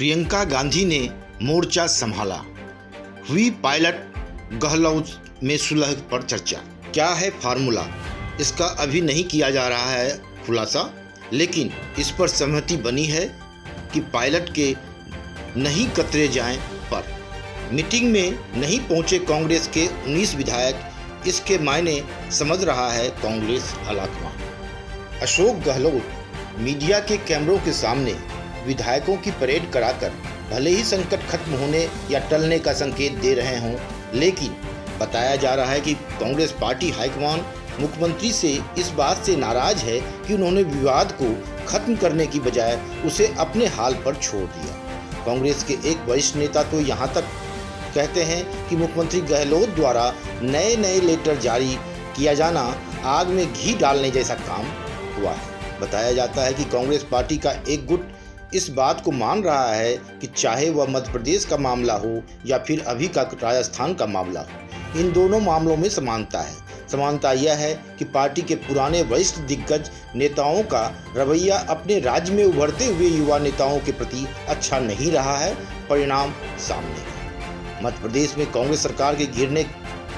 प्रियंका गांधी ने मोर्चा संभाला। हुई पायलट गहलोत में सुलह पर चर्चा। क्या है फार्मूला, इसका अभी नहीं किया जा रहा है खुलासा, लेकिन इस पर सहमति बनी है कि पायलट के नहीं कतरे जाएं पर। मीटिंग में नहीं पहुंचे कांग्रेस के 19 विधायक, इसके मायने समझ रहा है कांग्रेस आलाकमान। अशोक गहलोत मीडिया के कैमरों के सामने विधायकों की परेड कराकर भले ही संकट खत्म होने या टलने का संकेत दे रहे हों, लेकिन बताया जा रहा है कि कांग्रेस पार्टी हाईकमान मुख्यमंत्री से इस बात से नाराज है कि उन्होंने विवाद को खत्म करने की बजाय उसे अपने हाल पर छोड़ दिया। कांग्रेस के एक वरिष्ठ नेता तो यहाँ तक कहते हैं कि मुख्यमंत्री गहलोत द्वारा नए नए लेटर जारी किया जाना आग में घी डालने जैसा काम हुआ है। बताया जाता है कि कांग्रेस पार्टी का एक गुट इस बात को मान रहा है कि चाहे वह मध्य प्रदेश का मामला हो या फिर अभी का राजस्थान का मामला हो, इन दोनों मामलों में समानता है। समानता यह है कि पार्टी के पुराने वरिष्ठ दिग्गज नेताओं का रवैया अपने राज्य में उभरते हुए युवा नेताओं के प्रति अच्छा नहीं रहा है। परिणाम सामने है। मध्य प्रदेश में कांग्रेस सरकार के गिरने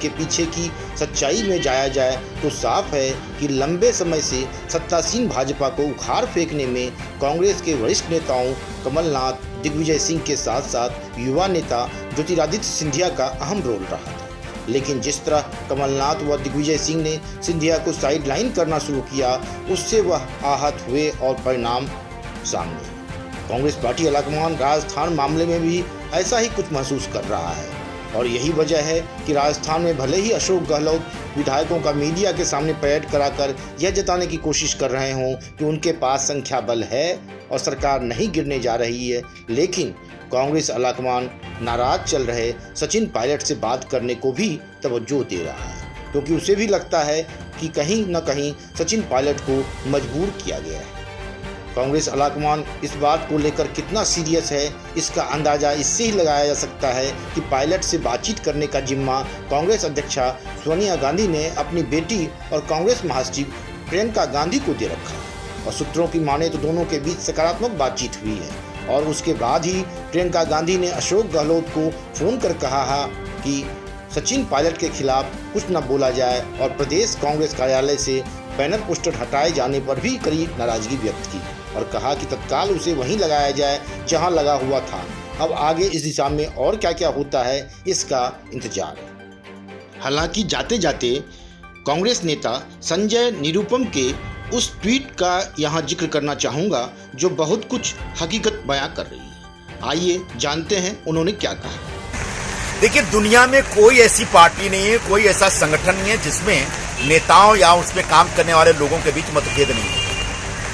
के पीछे की सच्चाई में जाया जाए तो साफ है कि लंबे समय से सत्तासीन भाजपा को उखाड़ फेंकने में कांग्रेस के वरिष्ठ नेताओं कमलनाथ, दिग्विजय सिंह के साथ साथ युवा नेता ज्योतिरादित्य सिंधिया का अहम रोल रहा था। लेकिन जिस तरह कमलनाथ व दिग्विजय सिंह ने सिंधिया को साइडलाइन करना शुरू किया, उससे वह आहत हुए और परिणाम सामने। कांग्रेस पार्टी आलाकमान राजस्थान मामले में भी ऐसा ही कुछ महसूस कर रहा है और यही वजह है कि राजस्थान में भले ही अशोक गहलोत विधायकों का मीडिया के सामने परेड कराकर यह जताने की कोशिश कर रहे हों कि उनके पास संख्या बल है और सरकार नहीं गिरने जा रही है, लेकिन कांग्रेस आलाकमान नाराज चल रहे सचिन पायलट से बात करने को भी तवज्जो दे रहा है, क्योंकि उसे भी लगता है कि कहीं न कहीं सचिन पायलट को मजबूर किया गया है। कांग्रेस आलाकमान इस बात को लेकर कितना सीरियस है, इसका अंदाजा इससे ही लगाया जा सकता है कि पायलट से बातचीत करने का जिम्मा कांग्रेस अध्यक्षा सोनिया गांधी ने अपनी बेटी और कांग्रेस महासचिव प्रियंका गांधी को दे रखा है। और सूत्रों की माने तो दोनों के बीच सकारात्मक बातचीत हुई है और उसके बाद ही प्रियंका गांधी ने अशोक गहलोत को फोन कर कहा कि सचिन पायलट के खिलाफ कुछ न बोला जाए और प्रदेश कांग्रेस कार्यालय से बैनर पोस्टर हटाए जाने पर भी कड़ी नाराजगी व्यक्त की और कहा कि तत्काल उसे वहीं लगाया जाए जहां लगा हुआ था। अब आगे इस दिशा में और क्या क्या होता है, इसका इंतजार है। हालांकि जाते जाते कांग्रेस नेता संजय निरुपम के उस ट्वीट का यहां जिक्र करना चाहूंगा जो बहुत कुछ हकीकत बयां कर रही है। आइए जानते हैं उन्होंने क्या कहा। देखिए, दुनिया में कोई ऐसी पार्टी नहीं है, कोई ऐसा संगठन नहीं है जिसमें नेताओं या उसमें काम करने वाले लोगों के बीच मतभेद नहीं है।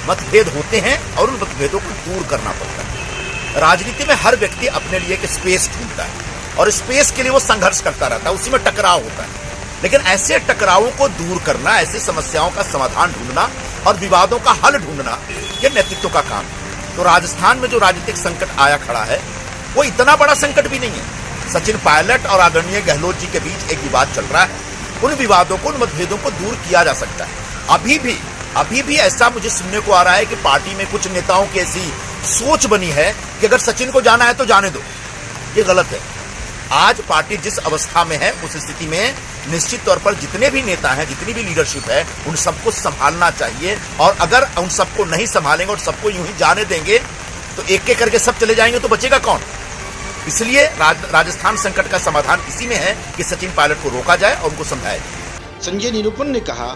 मतभेद होते हैं और उन मतभेदों को दूर करना पड़ता है। राजनीति में हर व्यक्ति अपने लिए एक स्पेस ढूंढता है और स्पेस के लिए वो संघर्ष करता रहता है, उसी में टकराव होता है। लेकिन ऐसे टकरावों को दूर करना, ऐसी समस्याओं का समाधान ढूंढना और विवादों का हल ढूंढना, यह नेतृत्व का काम है। तो राजस्थान में जो राजनीतिक संकट आया खड़ा है वो इतना बड़ा संकट भी नहीं है। सचिन पायलट और आदरणीय गहलोत जी के बीच एक विवाद चल रहा है, उन विवादों को, उन मतभेदों को दूर किया जा सकता है। अभी भी ऐसा मुझे सुनने को आ रहा है कि पार्टी में कुछ नेताओं की ऐसी सोच बनी है कि अगर सचिन को जाना है तो जाने दो। ये गलत है। आज पार्टी जिस अवस्था में है उस स्थिति में निश्चित तौर पर जितने भी नेता हैं, जितनी भी लीडरशिप है, उन सबको संभालना चाहिए। और अगर उन सबको नहीं संभालेंगे और सबको यूं ही जाने देंगे तो एक एक करके सब चले जाएंगे तो बचेगा कौन। इसलिए राजस्थान संकट का समाधान इसी में है कि सचिन पायलट को रोका जाए और उनको समझाया जाए। संजय निरुपम ने कहा,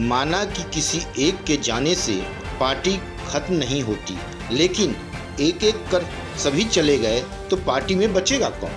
माना कि किसी एक के जाने से पार्टी खत्म नहीं होती, लेकिन एक एक कर सभी चले गए तो पार्टी में बचेगा कौन।